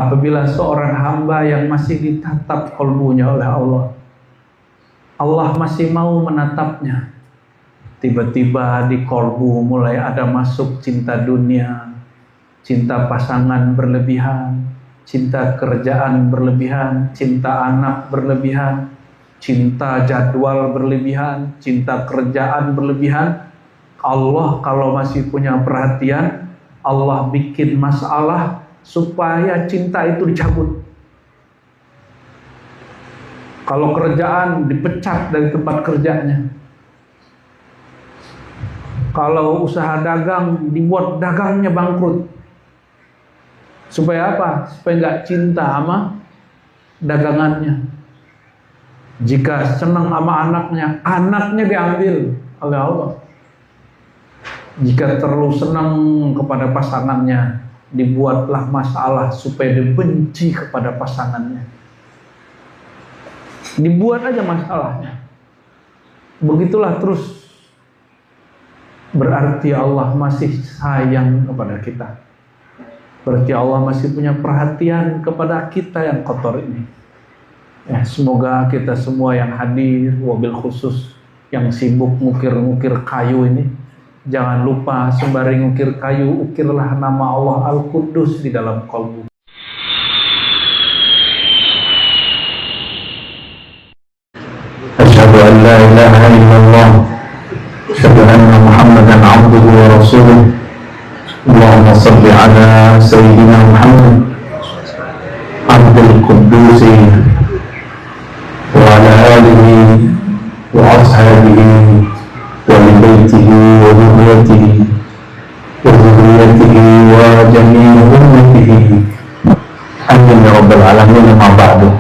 apabila seorang hamba yang masih ditatap kalbunya oleh Allah, Allah masih mau menatapnya, tiba-tiba di kalbu mulai ada masuk cinta dunia, cinta pasangan berlebihan, cinta kerjaan berlebihan, cinta anak berlebihan, cinta jadwal berlebihan, cinta kerjaan berlebihan. Allah kalau masih punya perhatian, Allah bikin masalah supaya cinta itu dicabut. Kalau kerjaan dipecat dari tempat kerjanya, kalau usaha dagang dibuat dagangnya bangkrut. Supaya apa? Supaya nggak cinta sama dagangannya. Jika senang sama anaknya, anaknya diambil oleh Allah. Jika terlalu senang kepada pasangannya, dibuatlah masalah supaya dibenci kepada pasangannya. Dibuat aja masalahnya. Begitulah terus. Berarti Allah masih sayang kepada kita. Berarti Allah masih punya perhatian kepada kita yang kotor ini. Ya, semoga kita semua yang hadir, wabil khusus yang sibuk ngukir-ngukir kayu ini, jangan lupa sembari ngukir kayu, ukirlah nama Allah Al-Quddus di dalam qalbu. Asyhadu an la ilaha illallah, asyhadu anna Muhammadan abduhu wa rasuluh. Allahumma salli ala Sayyidina Muhammad Abdul Quddus wa ala alihi wa ashabihi wa li baitihi wa dhurriyyatihi wa jami'i ummatihi. Amin ya rabbal alamin. Ma ba'du.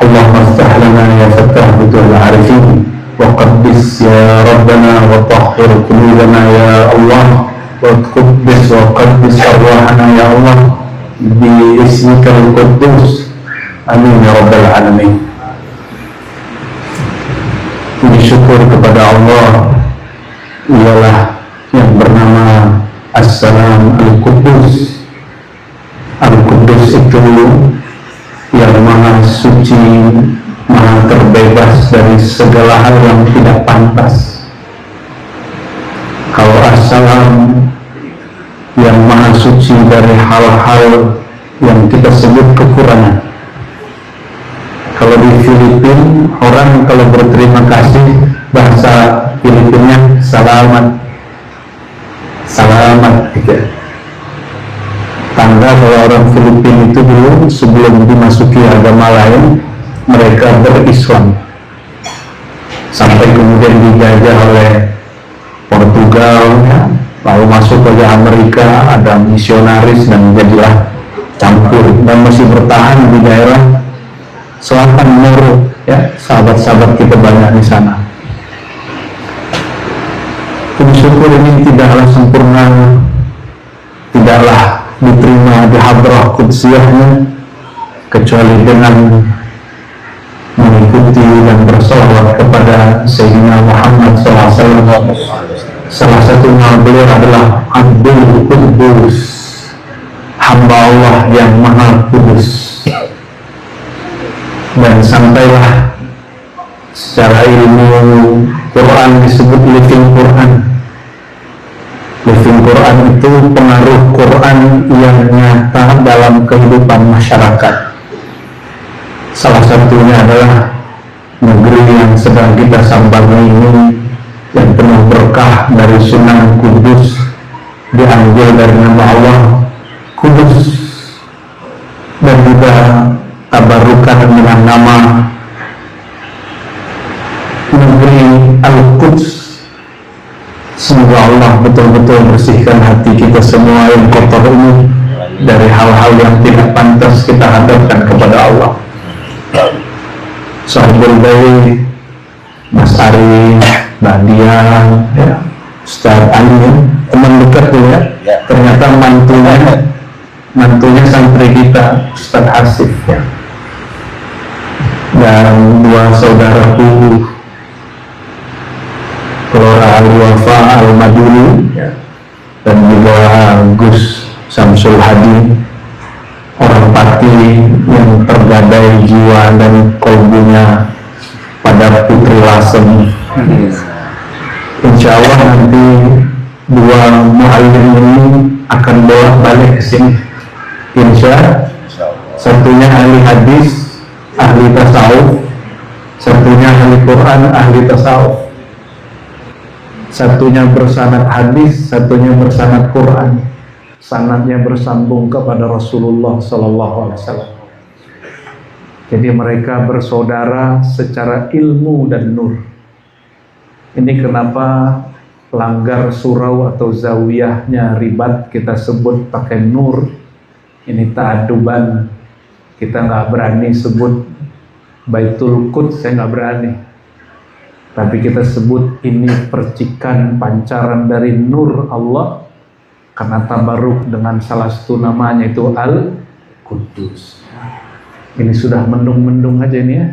Allahumma iftah lana ya fattah bitul arifin wa qaddis ya rabbana wa tahhir qulubana ya Allah wa quddis wa qaddis arwahana ya Allah bi ismikal quddus. Amin ya rabbal alamin. Bersyukur kepada Allah ialah yang bernama As-Salam Al-Quddus. Al-Quddus itu yang maha suci, maha terbebas dari segala hal yang tidak pantas. Kalau As-Salam yang maha suci dari hal-hal yang kita sebut kekurangan. Kalau di Filipina, orang kalau berterima kasih, bahasa Filipinnya salamat. Salamat gitu. Tanda kalau orang Filipina itu dulu sebelum dimasuki agama lain, mereka berislam. Sampai kemudian dijajah oleh Portugal, ya, lalu masuk ke Amerika, ada misionaris dan jadilah campur dan masih bertahan di daerah selatan Moro, ya, sahabat-sahabat kita banyak di sana. Syukur ini tidaklah sempurna, tidaklah diterima di hadrah qudsiyahnya kecuali dengan mengikuti dan bersolawat kepada Sayyidina Muhammad SAW. Salah satu nama beliau adalah Abdul Quddus, hamba Allah yang maha kudus. Dan sampailah secara ilmu Quran disebut living Quran. Living Quran itu pengaruh Quran yang nyata dalam kehidupan masyarakat. Salah satunya adalah negeri yang sedang kita sambangi ini, yang penuh berkah dari Sunan Kudus, diambil dari nama Allah Kudus, dan juga tabarukan dengan nama negeri Al-Quds. Semoga Allah betul-betul bersihkan hati kita semua yang kotor ini dari hal-hal yang tidak pantas kita hadapkan kepada Allah. Sahibul Bayi, Mas Ari, Mbak Dian, ya, Ustaz Ali, teman dekat tuh ya. Ternyata mantunya santri kita, Ustaz Hasif, ya. Dan dua saudaraku, Kelora Al-Wafa Al-Maduni, dan juga Gus Samsul Hadi, orang Patok jiwa dan kolbunya pada Putri Lasem. Insya Allah nanti dua muallim ini akan bolak balik ke sini. Insya satunya ahli hadis, ahli tasawuf, satunya ahli Quran, ahli tasawuf. Satunya bersanad hadis, satunya bersanad Quran. Sanadnya bersambung kepada Rasulullah Sallallahu Alaihi Wasallam. Jadi mereka bersaudara secara ilmu dan nur. Ini kenapa langgar surau atau zawiyahnya ribat kita sebut pakai nur. Ini ta'aduban. Kita nggak berani sebut Baitul Quds, saya nggak berani. Tapi kita sebut ini percikan pancaran dari nur Allah, karena tabaruk dengan salah satu namanya itu Al-Quddus. Ini sudah mendung-mendung aja ini ya.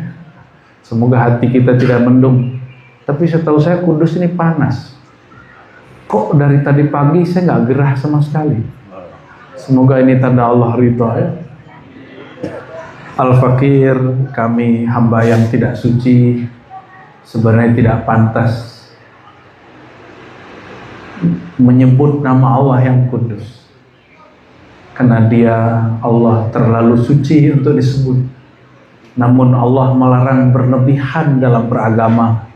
Semoga hati kita tidak mendung. Tapi setahu saya Kudus ini panas. Kok dari tadi pagi saya nggak gerah sama sekali. Semoga ini tanda Allah ridho ya. Al-Fakir, kami hamba yang tidak suci, sebenarnya tidak pantas menyebut nama Allah yang kudus, karena dia Allah terlalu suci untuk disebut. Namun Allah melarang berlebihan dalam beragama.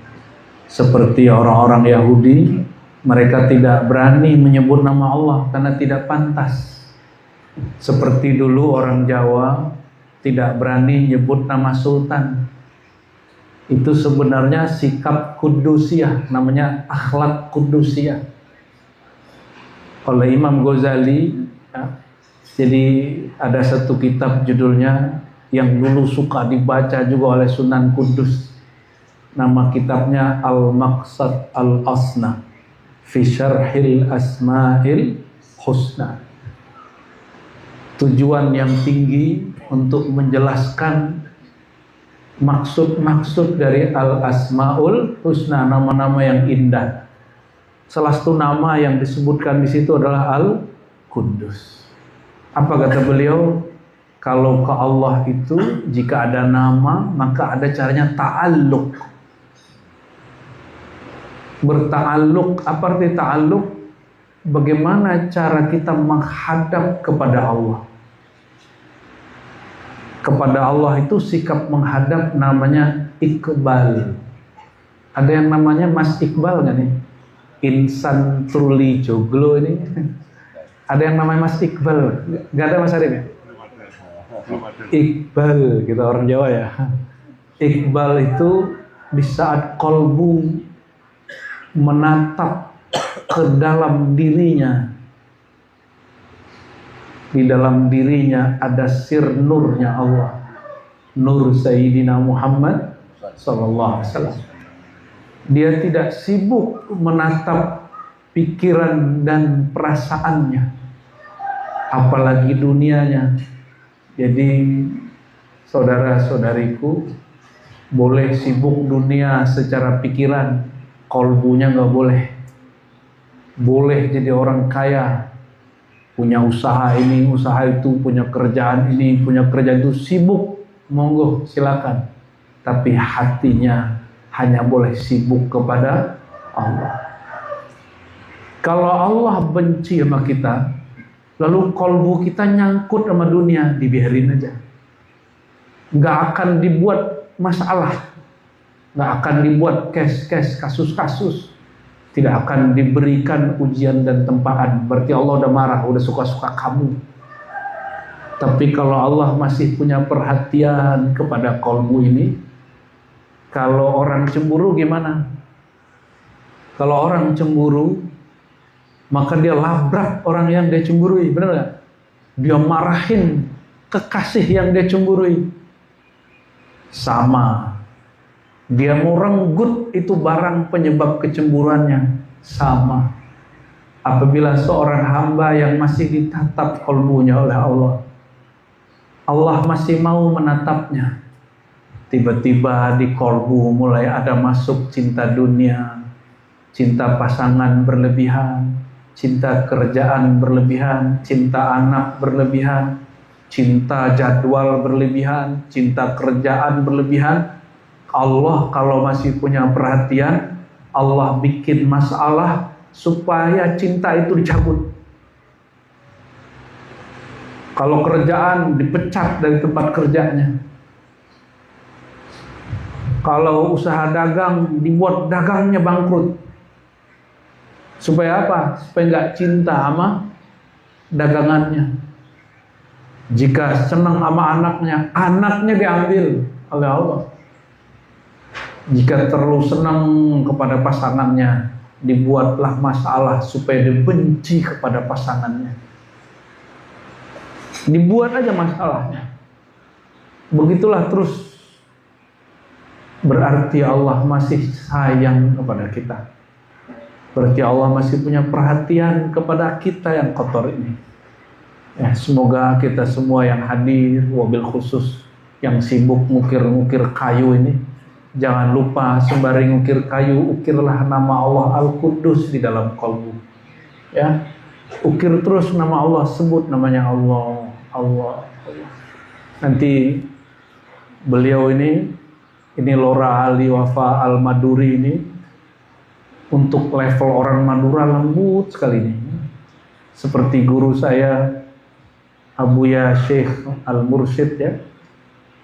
Seperti orang-orang Yahudi, mereka tidak berani menyebut nama Allah karena tidak pantas. Seperti dulu orang Jawa tidak berani menyebut nama sultan. Itu sebenarnya sikap kudusiyah, namanya akhlak kudusiyah. Oleh Imam Ghazali ya. Jadi ada satu kitab judulnya yang dulu suka dibaca juga oleh Sunan Kudus. Nama kitabnya Al-Maqsad Al-Asna fi Syarhil Asma'il Husna. Tujuan yang tinggi untuk menjelaskan maksud-maksud dari Al-Asma'ul Husna, nama-nama yang indah. Salah satu nama yang disebutkan di situ adalah Al-Quddus. Apa kata beliau? Kalau ke Allah itu jika ada nama, maka ada caranya ta'alluq. Berta'alluq, apa arti ta'alluq? Bagaimana cara kita menghadap kepada Allah? Kepada Allah itu sikap menghadap namanya Iqbal. Ada yang namanya Mas Iqbal nggak nih? Insan truly joglo ini. Ada yang namanya Mas Iqbal? Nggak ada Mas Arif ya? Iqbal, kita orang Jawa ya. Iqbal itu di saat kolbu menatap ke dalam dirinya. Di dalam dirinya ada sir nurnya Allah, nur Sayyidina Muhammad Sallallahu Alaihi Wasallam. Dia tidak sibuk menatap pikiran dan perasaannya, apalagi dunianya. Jadi saudara-saudariku, boleh sibuk dunia secara pikiran, kolbunya nggak boleh. Boleh jadi orang kaya, punya usaha ini, usaha itu, punya kerjaan ini, punya kerjaan itu, sibuk, monggo silakan. Tapi hatinya hanya boleh sibuk kepada Allah. Kalau Allah benci sama kita, lalu kolbu kita nyangkut sama dunia, dibiarin aja. Nggak akan dibuat masalah, nggak akan dibuat kes-kes, kasus-kasus. Tidak akan diberikan ujian dan tempaan. Berarti Allah udah marah, udah suka-suka kamu. Tapi kalau Allah masih punya perhatian kepada kolbu ini, kalau orang cemburu gimana? Kalau orang cemburu, maka dia labrak orang yang dia cemburui, benar gak? Dia marahin kekasih yang dia cemburui. Sama. Dia mau renggut itu barang penyebab kecemburuannya, sama. Apabila seorang hamba yang masih ditatap kolbunya oleh Allah, Allah masih mau menatapnya, tiba-tiba di kolbu mulai ada masuk cinta dunia, cinta pasangan berlebihan, cinta kerjaan berlebihan, cinta anak berlebihan, cinta jadwal berlebihan, cinta kerjaan berlebihan. Allah kalau masih punya perhatian, Allah bikin masalah supaya cinta itu dicabut. Kalau kerjaan dipecat dari tempat kerjanya. Kalau usaha dagang dibuat dagangnya bangkrut. Supaya apa? Supaya nggak cinta sama dagangannya. Jika senang sama anaknya diambil oleh Allah. Jika terlalu senang kepada pasangannya, dibuatlah masalah supaya dibenci kepada pasangannya. Dibuat aja masalahnya. Begitulah terus. Berarti Allah masih sayang kepada kita. Berarti Allah masih punya perhatian kepada kita yang kotor ini. Ya, semoga kita semua yang hadir, wabil khusus yang sibuk ngukir-ngukir kayu ini, jangan lupa sembari ngukir kayu, ukirlah nama Allah Al-Quddus di dalam kalbu. Ya, ukir terus nama Allah, sebut namanya Allah. Nanti beliau ini Lora Ali Wafa Al-Maduri ini, untuk level orang Madura lembut sekali ini. Seperti guru saya Abuya Syekh Al-Mursyid ya,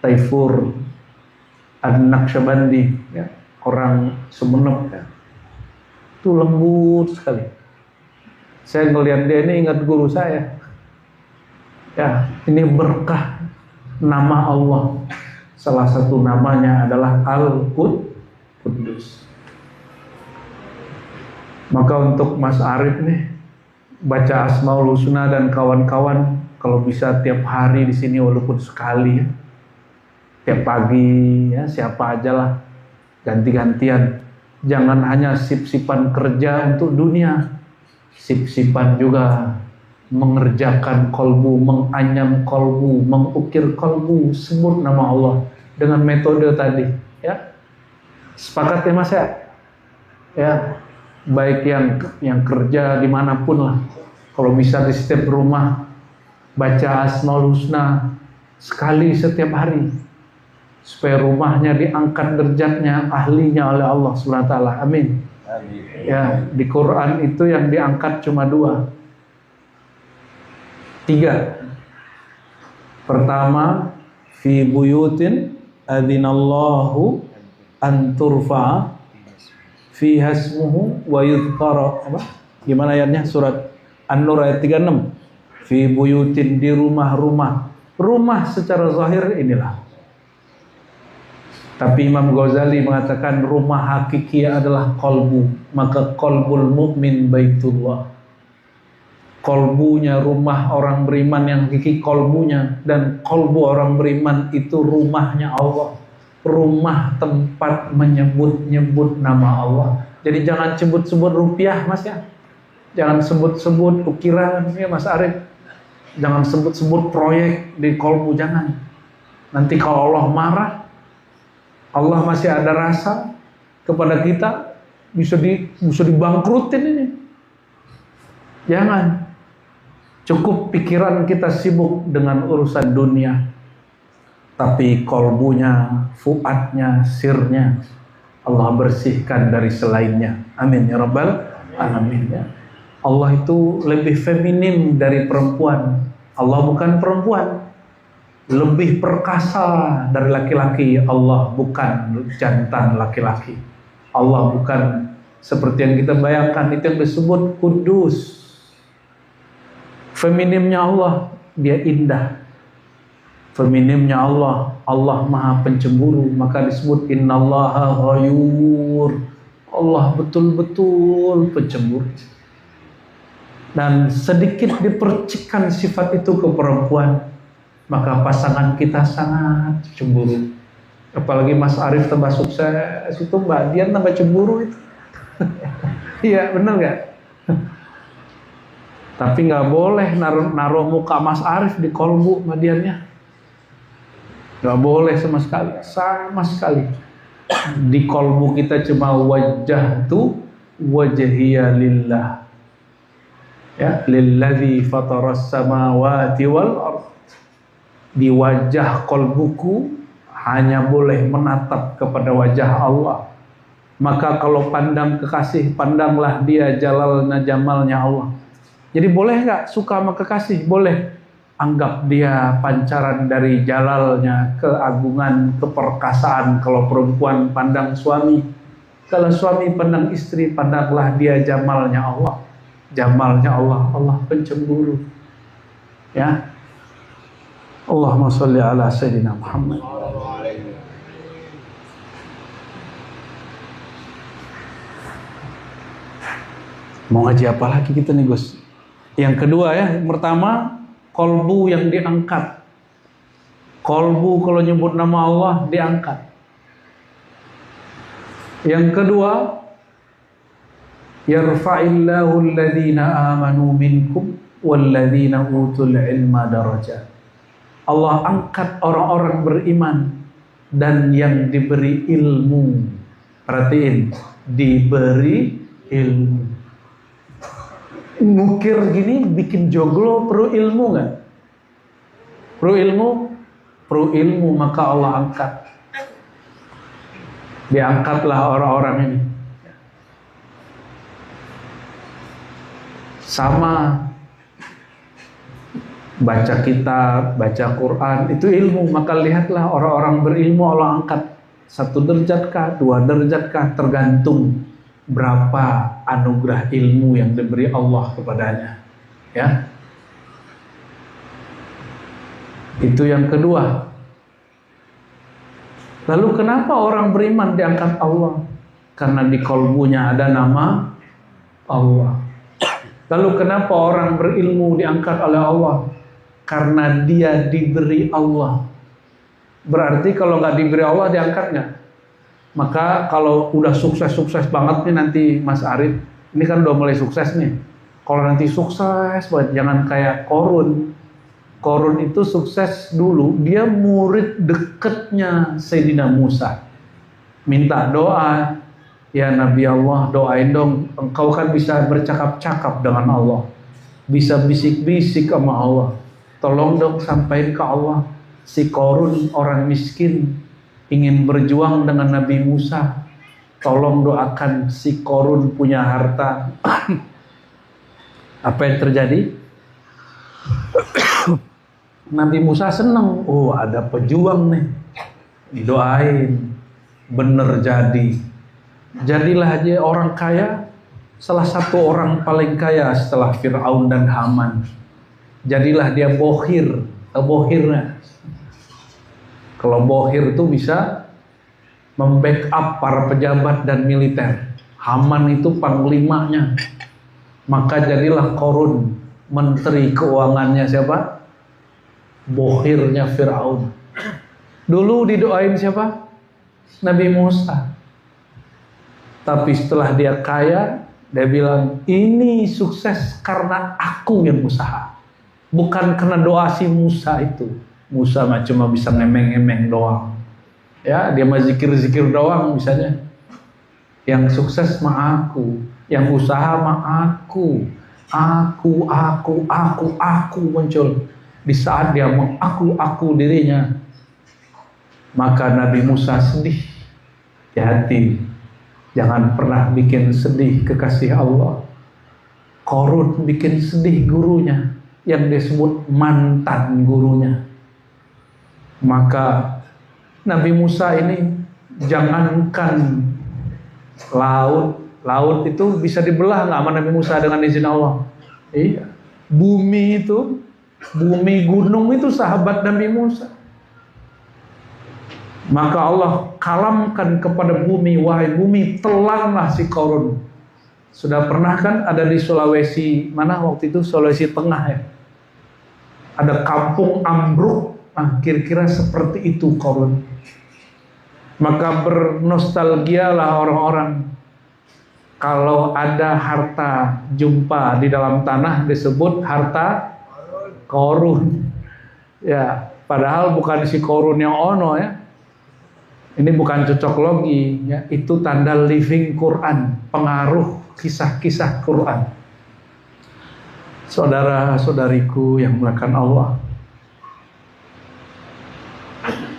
Taifur An-Naqsyabandi ya, orang Sumeneb ya. Itu lembut sekali. Saya ngelihat dia ini ingat guru saya. Ya, ini berkah nama Allah. Salah satu namanya adalah Al-Quddus. Maka untuk Mas Arif nih, baca Asmaul Husna dan kawan-kawan, kalau bisa tiap hari di sini walaupun sekali ya. Tiap pagi ya, siapa aja lah, ganti-gantian. Jangan hanya sip-sipan kerja untuk dunia, sip-sipan juga mengerjakan kolbu, menganyam kolbu, mengukir kolbu, sebut nama Allah dengan metode tadi ya. Sepakat ya Mas ya? Ya, baik yang kerja dimanapun lah, kalau bisa di setiap rumah baca Asmaul Husna sekali setiap hari, supaya rumahnya diangkat derajatnya, ahlinya oleh Allah Subhanahu wa taala. Amin. Ya, di Quran itu yang diangkat cuma 3. Pertama, fi buyutin adzinallahu an turfa fi hasmuhu wa yudhkara. Gimana ayatnya? Surat An-Nur ayat 36. Fi buyutin, di rumah-rumah. Rumah secara zahir inilah. Tapi Imam Ghazali mengatakan rumah hakiki adalah qalbu. Maka qalbul mu'min baitullah. Kolbunya rumah orang beriman yang hakiki, kolbunya, dan kolbu orang beriman itu rumahnya Allah, rumah tempat menyebut-nyebut nama Allah. Jadi jangan sebut-sebut rupiah Mas ya, jangan sebut-sebut ukiran ya Mas Arif, jangan sebut-sebut proyek di kolbu, jangan. Nanti kalau Allah marah, Allah masih ada rasa kepada kita, bisa dibangkrutin ini. Jangan. Cukup pikiran kita sibuk dengan urusan dunia, tapi kolbunya, fuadnya, sirnya Allah bersihkan dari selainnya. Amin ya rabbal alamin ya. Allah itu lebih feminim dari perempuan. Allah bukan perempuan. Lebih perkasa dari laki-laki. Allah bukan jantan laki-laki. Allah bukan seperti yang kita bayangkan, itu yang disebut kudus. Feminimnya Allah, dia indah. Feminimnya Allah, Allah maha pencemburu, maka disebut innallaha ghayur. Allah betul-betul pencemburu. Dan sedikit dipercikkan sifat itu ke perempuan, maka pasangan kita sangat cemburu. Apalagi Mas Arif tambah sukses, itu Mbak Dian tambah cemburu itu. Iya, benar nggak? Tapi nggak boleh naruh muka Mas Arif di kolbu Madiannya, nggak boleh sama sekali. Di kolbu kita cuma wajah tu wajhiya lillah, ya, lilladzi fataras samawati wal ardh. di wajah kolbuku hanya boleh menatap kepada wajah Allah. Maka kalau pandang kekasih, pandanglah dia jalalna jamalnya Allah. Jadi boleh nggak suka sama kekasih? Boleh. Anggap dia pancaran dari jalalnya, keagungan, keperkasaan. Kalau perempuan pandang suami, kalau suami pandang istri, pandanglah dia jamalnya Allah. Jamalnya Allah, Allah pencemburu. Ya. Allahumma sholli ala sayyidina Muhammad. Mau ngaji apa lagi kita nih Gus? Yang kedua ya, pertama kolbu yang diangkat. Kolbu kalau nyebut nama Allah diangkat. Yang kedua, yarfa'illahu alladhina amanu minkum walladhina utul ilma darajat. Allah angkat orang-orang beriman dan yang diberi ilmu. Perhatiin, diberi ilmu. Ngukir gini bikin joglo perlu ilmu nggak? Perlu ilmu? Perlu ilmu, maka Allah angkat. Diangkatlah orang-orang ini. Sama baca kitab, baca Quran, itu ilmu. Maka lihatlah orang-orang berilmu Allah angkat. 1 derajat kah, 2 derajat kah, tergantung berapa anugerah ilmu yang diberi Allah kepadanya. Ya. Itu yang kedua. Lalu kenapa orang beriman diangkat Allah? Karena di kolbunya ada nama Allah. Lalu kenapa orang berilmu diangkat oleh Allah? Karena dia diberi Allah. Berarti kalau nggak diberi Allah diangkat nggak? Maka kalau udah sukses-sukses banget nih nanti Mas Arif, ini kan udah mulai sukses nih. Kalau nanti sukses banget, jangan kayak Korun. Korun itu sukses dulu, dia murid deketnya Sayyidina Musa. Minta doa, ya Nabi Allah doain dong, engkau kan bisa bercakap-cakap dengan Allah. Bisa bisik-bisik sama Allah. Tolong dong sampaikan ke Allah. Si Korun orang miskin ingin berjuang dengan Nabi Musa. Tolong doakan si Korun punya harta. Apa yang terjadi? Nabi Musa senang. Oh, ada pejuang nih. Didoain. Bener jadi. Jadilah dia orang kaya. Salah satu orang paling kaya setelah Fir'aun dan Haman. Jadilah dia bohir. Bohirnya. Kalau bohir itu bisa membackup para pejabat dan militer. Haman itu panglimanya. Maka jadilah Korun, menteri keuangannya siapa? Bohirnya Fir'aun. Dulu didoain siapa? Nabi Musa. Tapi setelah dia kaya, dia bilang, ini sukses karena aku yang usaha. Bukan karena doa si Musa itu. Musa mah cuma bisa ngemeng-ngemeng doang. Ya, dia mah zikir-zikir doang misalnya. Yang sukses mah aku, yang usaha mah aku. Aku muncul. Di saat dia mengaku dirinya, maka Nabi Musa sedih. Hati-hati, jangan pernah bikin sedih kekasih Allah. Korun bikin sedih gurunya, yang disebut mantan gurunya. Maka Nabi Musa ini jangankan laut itu bisa dibelah nggak sama Nabi Musa dengan izin Allah? Iya. Bumi gunung itu sahabat Nabi Musa. Maka Allah kalamkan kepada bumi, wahai bumi, telanlah si Korun. Sudah pernah kan ada di Sulawesi, mana waktu itu Sulawesi Tengah ya? Ada kampung ambruk. Nah, kira-kira seperti itu Korun. Maka bernostalgialah orang-orang. Kalau ada harta jumpa di dalam tanah disebut harta Korun. Ya, padahal bukan si Korun yang ono ya. Ini bukan cocok logi ya, itu tanda living Quran, pengaruh kisah-kisah Quran. Saudara-saudariku yang melakukan Allah.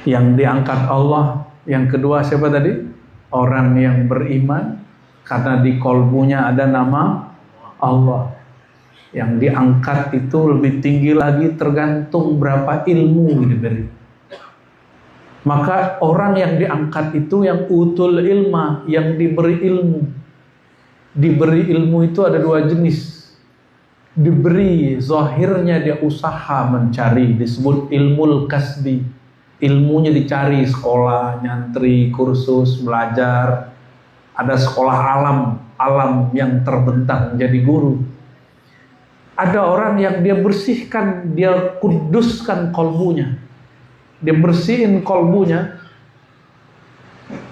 Yang diangkat Allah. Yang kedua siapa tadi? Orang yang beriman, karena di kolbunya ada nama Allah. Yang diangkat itu lebih tinggi lagi, tergantung berapa ilmu diberi. Maka orang yang diangkat itu yang utul ilma, yang diberi ilmu. Diberi ilmu itu ada dua jenis. Diberi zahirnya dia usaha mencari, disebut ilmul kasbi. Ilmunya dicari, sekolah, nyantri, kursus, belajar. Ada sekolah alam yang terbentang jadi guru. Ada orang yang dia bersihkan, dia kuduskan kolbunya. Dia bersihin kolbunya,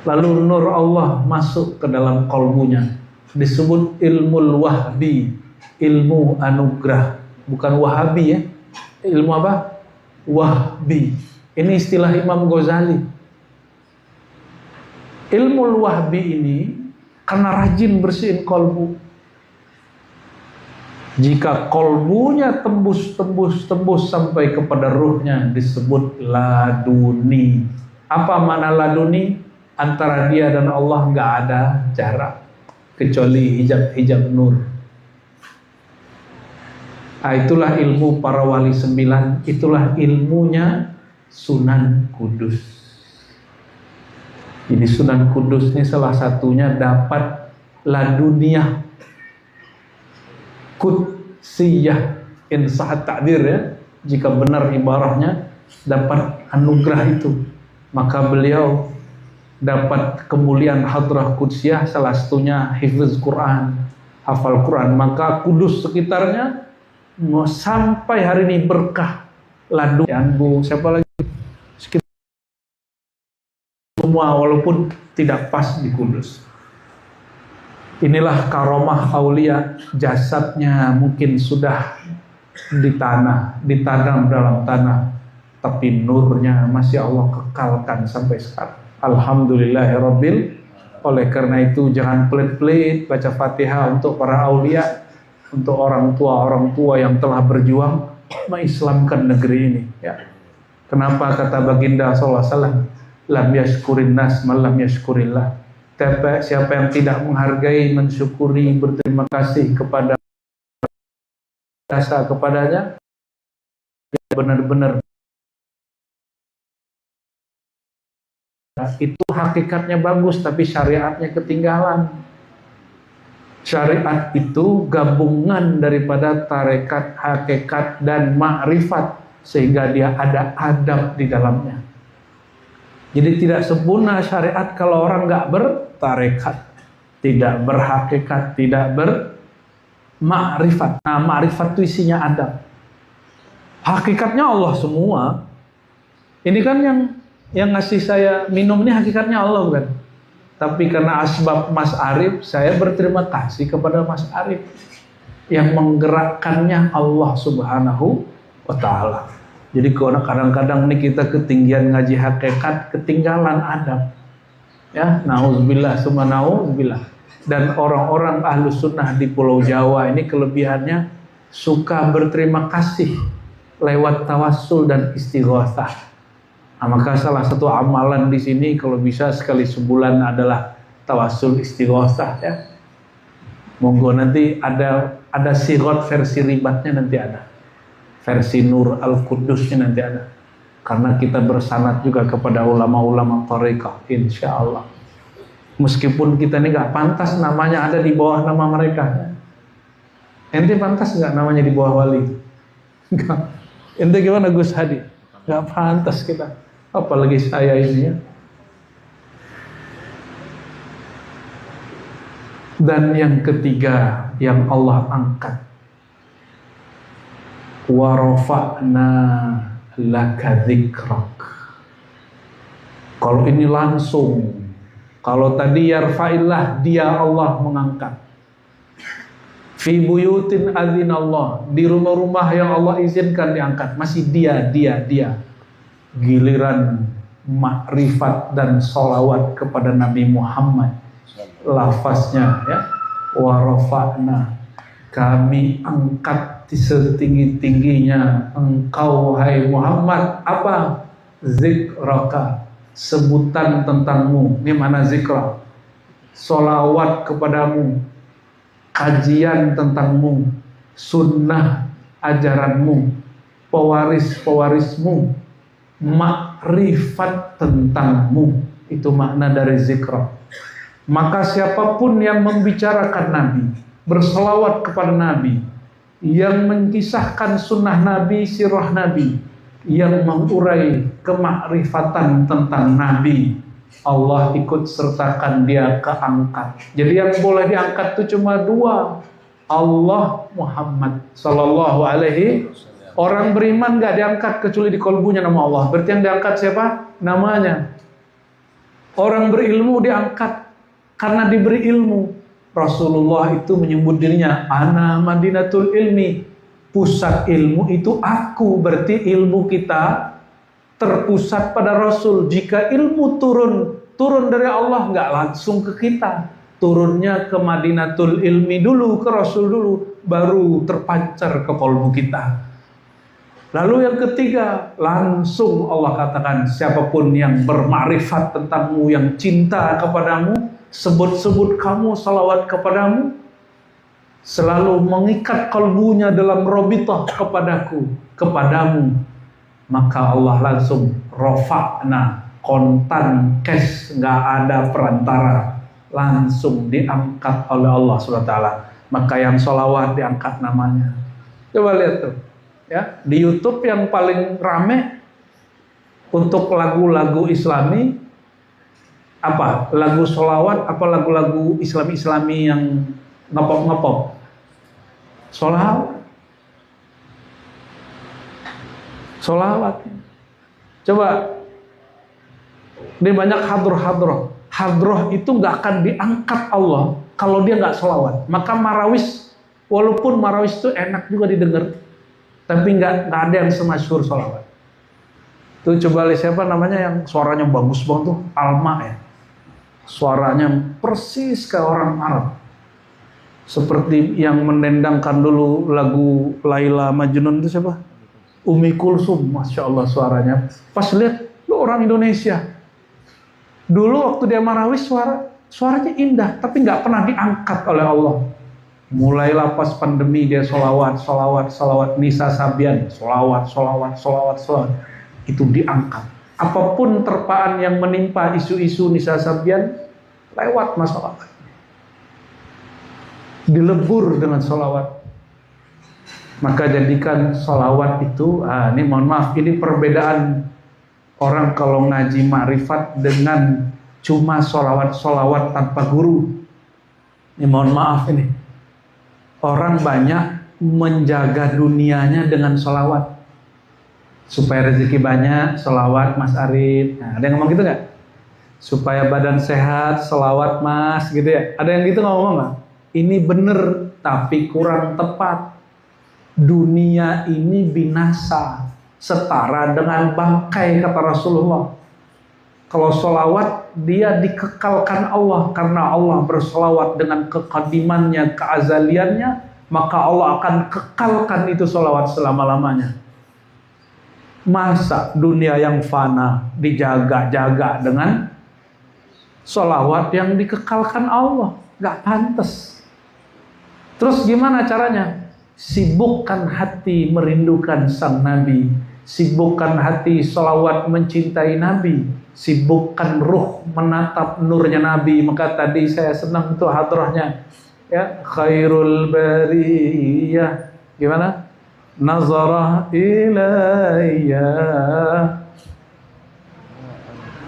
lalu nur Allah masuk ke dalam kolbunya. Disebut ilmu wahbi, ilmu anugerah. Bukan wahabi ya. Ilmu apa? Wahbi. Ini istilah Imam Ghazali. Ilmu wahbi ini karena rajin bersihin kolbu. Jika kolbunya tembus sampai kepada ruhnya, disebut laduni. Apa makna laduni? Antara dia dan Allah nggak ada jarak, kecuali hijab nur. Itulah ilmu para wali 9. Itulah ilmunya Sunan Kudus. Ini Sunan Kudus ini salah satunya dapat laduniyah kudsiyah, insah takdir ya, jika benar ibarahnya, dapat anugerah itu. Maka beliau dapat kemuliaan hadrah kudsiyah, salah satunya hifz Quran, hafal Quran. Maka Kudus sekitarnya sampai hari ini berkah ladun. Siapa lagi? Semua, walaupun tidak pas di Kudus. Inilah karomah aulia, jasadnya mungkin sudah di tanah, ditanam dalam tanah, tapi nurnya masih Allah kekalkan sampai sekarang. Alhamdulillahirabbil. Oleh karena itu jangan pelit-pelit baca Fatihah untuk para aulia, untuk orang tua yang telah berjuang mengislamkan negeri ini ya. Kenapa kata baginda sallallahu alaihi wasallam, lam yashkurin nas man lam yashkurillah. Siapa yang tidak menghargai, mensyukuri, berterima kasih kepada jasa kepadanya, benar-benar itu hakikatnya bagus, tapi syariatnya ketinggalan. Syariat itu gabungan daripada tarekat, hakikat, dan ma'rifat, sehingga dia ada adab di dalamnya. Jadi tidak sempurna syariat kalau orang nggak bertarekat, tidak berhakikat, tidak bermakrifat. Nah, makrifat itu isinya adab. Hakikatnya Allah semua. Ini kan yang ngasih saya minum ini hakikatnya Allah bukan? Tapi karena asbab Mas Arif, saya berterima kasih kepada Mas Arif yang menggerakkannya Allah Subhanahu wa Ta'ala. Jadi kadang-kadang nih kita ketinggian ngaji hakikat, ketinggalan adab. Ya, nauzubillah, summa nauzubillah. Dan orang-orang ahlu sunnah di Pulau Jawa ini kelebihannya suka berterima kasih lewat tawassul dan istighatsah. Nah, maka salah satu amalan di sini kalau bisa sekali sebulan adalah tawassul istighatsah ya. Monggo nanti ada sirat versi ribatnya nanti ada. Versi Nur Al-Qudusnya nanti ada. Karena kita bersanad juga kepada ulama-ulama thariqah, insya Allah. Meskipun kita ini gak pantas namanya ada di bawah nama mereka. Ente pantas gak namanya di bawah wali? Enggak. Ente gimana Gus Hadi? Gak pantas kita. Apalagi saya ini ya. Dan yang ketiga yang Allah angkat, wa rafa'na laka dzikrak. Kalau ini langsung, kalau tadi yarfa'illah, dia Allah mengangkat. Fi buyutin adzinallah, di rumah-rumah yang Allah izinkan diangkat, masih dia. Giliran makrifat dan sholawat kepada Nabi Muhammad, lafaznya ya, wa rafa'na, kami angkat setinggi-tingginya engkau hai Muhammad, apa? zikraka, sebutan tentangmu. Ini mana zikra? Solawat kepadamu, kajian tentangmu, sunnah ajaranmu, pewaris-pewarismu, makrifat tentangmu. Itu makna dari zikra. Maka siapapun yang membicarakan Nabi, berselawat kepada Nabi, yang mengisahkan sunnah Nabi, sirah Nabi, yang mengurai kemakrifatan tentang Nabi, Allah ikut sertakan dia keangkat. Jadi yang boleh diangkat itu cuma dua, Allah, Muhammad Sallallahu Alaihi. Orang beriman gak diangkat kecuali di kolbunya nama Allah. Berarti yang diangkat siapa? Namanya. Orang berilmu diangkat karena diberi ilmu. Rasulullah itu menyebut dirinya ana madinatul ilmi, pusat ilmu itu aku. Berarti ilmu kita terpusat pada Rasul. Jika ilmu turun dari Allah, nggak langsung ke kita, turunnya ke madinatul ilmi dulu, ke Rasul dulu, baru terpancar ke kolbu kita. Lalu yang ketiga, langsung Allah katakan, siapapun yang bermakrifat tentangmu, yang cinta kepadamu, sebut-sebut kamu, salawat kepadamu, selalu mengikat kalbunya dalam robitah kepadamu, maka Allah langsung rofa'na, kontan, cash, nggak ada perantara, langsung diangkat oleh Allah SWT. Maka yang salawat diangkat namanya. Coba lihat tuh, ya, di YouTube yang paling rame untuk lagu-lagu Islami apa? Lagu sholawat apa lagu-lagu Islami yang ngepop? Sholawat. Coba, ini banyak hadroh. Hadroh itu nggak akan diangkat Allah kalau dia nggak sholawat. Maka marawis, walaupun marawis itu enak juga didengar, tapi nggak ada yang semasyhur sholawat. Tuh coba lihat siapa namanya yang suaranya bagus banget tuh, Alma ya. Suaranya persis kayak orang Arab. Seperti yang mendendangkan dulu lagu Laila Majnun itu siapa? Umi Kulsum, Masya Allah suaranya. Pas lihat, lu orang Indonesia. Dulu waktu dia marawis suaranya indah, tapi nggak pernah diangkat oleh Allah. Mulailah pas pandemi dia solawat. Nisa Sabian, solawat. Itu diangkat. Apapun terpaan yang menimpa isu-isu Nisa Sabian, lewat masalah. Dilebur dengan solawat. Maka jadikan solawat itu, ini mohon maaf, ini perbedaan orang kalau ngaji ma'rifat dengan cuma solawat tanpa guru. Ini mohon maaf ini. Orang banyak menjaga dunianya dengan solawat. Supaya rezeki banyak, solawat Mas Arif. Nah, ada yang ngomong gitu nggak? Supaya badan sehat, solawat Mas, gitu ya. Ada yang gitu ngomong nggak? Ini bener, tapi kurang tepat. Dunia ini binasa, setara dengan bangkai kata Rasulullah. Kalau solawat, dia dikekalkan Allah. Karena Allah bersolawat dengan kekadimannya, keazaliannya, maka Allah akan kekalkan itu solawat selama-lamanya. Masa dunia yang fana dijaga-jaga dengan solawat yang dikekalkan Allah? Gak pantas. Terus gimana caranya? Sibukkan hati merindukan sang Nabi. Sibukkan hati solawat mencintai Nabi. Sibukkan ruh menatap nurnya Nabi. Maka tadi saya senang itu hadrahnya, ya, khairul bariyah. Gimana? Nazarah ilayya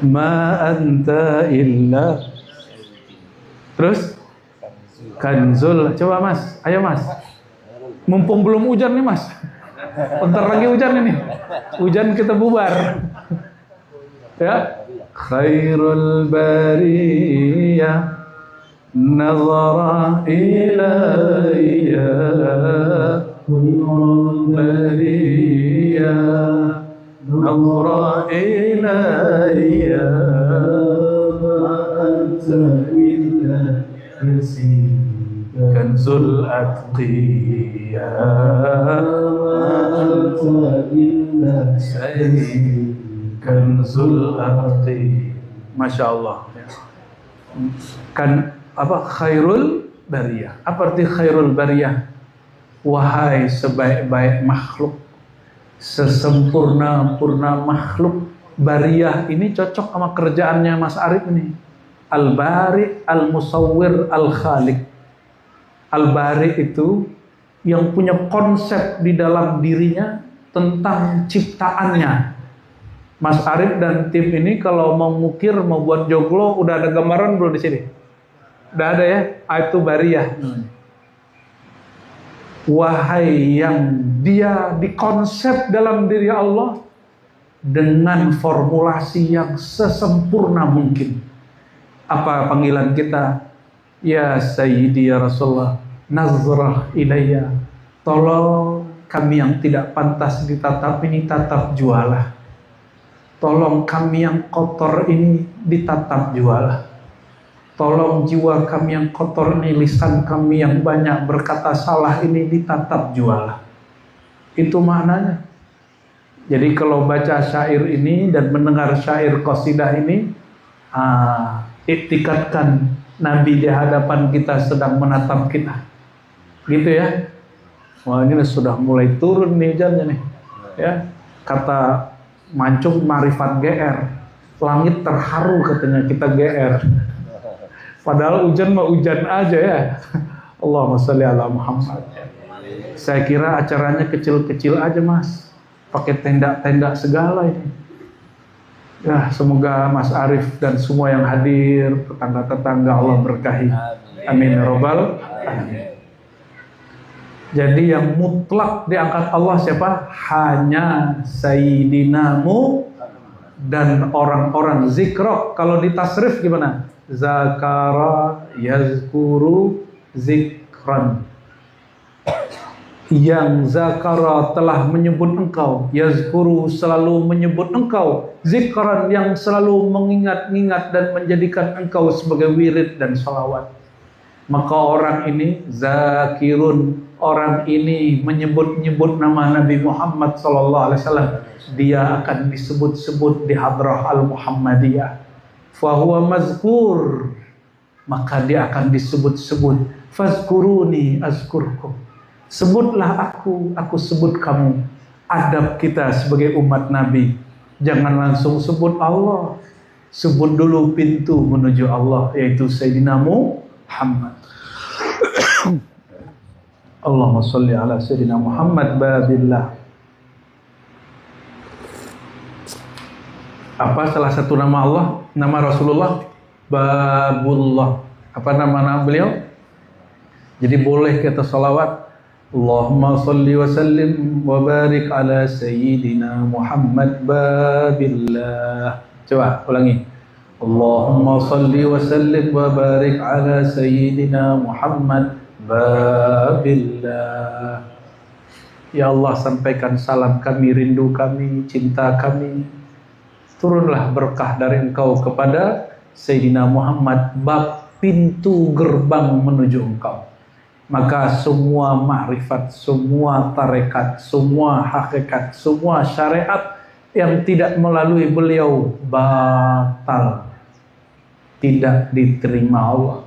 ma anta illa. Terus kanzul. Coba Mas, ayo Mas. Mumpung belum hujan nih Mas. Bentar lagi hujan ini. Hujan kita bubar. Ya. Khairul bariyah nazara ilayya khairul bariyah nazara ilayya anta illa kanzul atqiyah anta illa kanzul arti. Masya Allah. Kan apa khairul bariyah? Apa arti khairul bariyah? Wahai sebaik-baik makhluk, sesempurna-purna makhluk. Bariyah ini cocok sama kerjaannya Mas Arif ini. Al-Bari, Al-Musawwir, Al-Khaliq. Al-Bari itu yang punya konsep di dalam dirinya tentang ciptaannya. Mas Arif dan tim ini kalau mau ngukir, mau buat joglo, udah ada gambaran belum di sini? Udah ada ya? Itu bariyah. Wahai yang dia dikonsep dalam diri Allah dengan formulasi yang sesempurna mungkin. Apa panggilan kita? Ya Sayyidi ya Rasulullah, nazrah ilayya. Tolong kami yang tidak pantas ditatap ini tatap jualah. Tolong kami yang kotor ini ditatap jualah. Tolong jiwa kami yang kotor ini, lisan kami yang banyak berkata salah ini ditatap jualah. Itu maknanya. Jadi kalau baca syair ini dan mendengar syair qasidah ini, iktikadkan Nabi di hadapan kita sedang menatap kita. Gitu ya. Wah, ini sudah mulai turun nih hujannya nih. Ya. Kata Mancung Marifat GR, langit terharu katanya kita GR. Padahal hujan mah hujan aja ya. Allahumma sholli ala Muhammad. Saya kira acaranya kecil-kecil aja Mas, pakai tenda-tenda segala ini. Ya, semoga Mas Arif dan semua yang hadir, tetangga-tetangga Allah berkahi. Amin ya robbal alamin. Jadi yang mutlak diangkat Allah siapa? Hanya Sayyidinamu dan orang-orang zikrok. Kalau di tasrif gimana? Zakara yazkuru zikran. Yang zakara telah menyebut engkau, yazkuru selalu menyebut engkau, zikran yang selalu mengingat-ingat dan menjadikan engkau sebagai wirid dan salawat. Maka orang ini zakirun, orang ini menyebut-nyebut nama Nabi Muhammad SAW, dia akan disebut-sebut di hadrah al-Muhammadiyah. Fahuwa mazkur, maka dia akan disebut-sebut. Fazkuruni azkurkum, sebutlah aku sebut kamu. Adab kita sebagai umat Nabi, jangan langsung sebut Allah, sebut dulu pintu menuju Allah, yaitu Sayyidina Muhammad. Allahumma sholli ala Sayyidina Muhammad babillah. Apa salah satu nama Allah, nama Rasulullah? Babullah. Apa nama beliau? Jadi boleh kita salawat, Allahumma sholli wa sallim wa barik ala Sayyidina Muhammad babillah. Coba ulangi. Allahumma sholli wa sallim wa barik ala Sayyidina Muhammad babillah. Ya Allah, sampaikan salam kami, rindu kami, cinta kami. Turunlah berkah dari Engkau kepada Sayyidina Muhammad, bab pintu gerbang menuju Engkau. Maka semua makrifat, semua tarekat, semua hakikat, semua syariat yang tidak melalui beliau batal, tidak diterima Allah,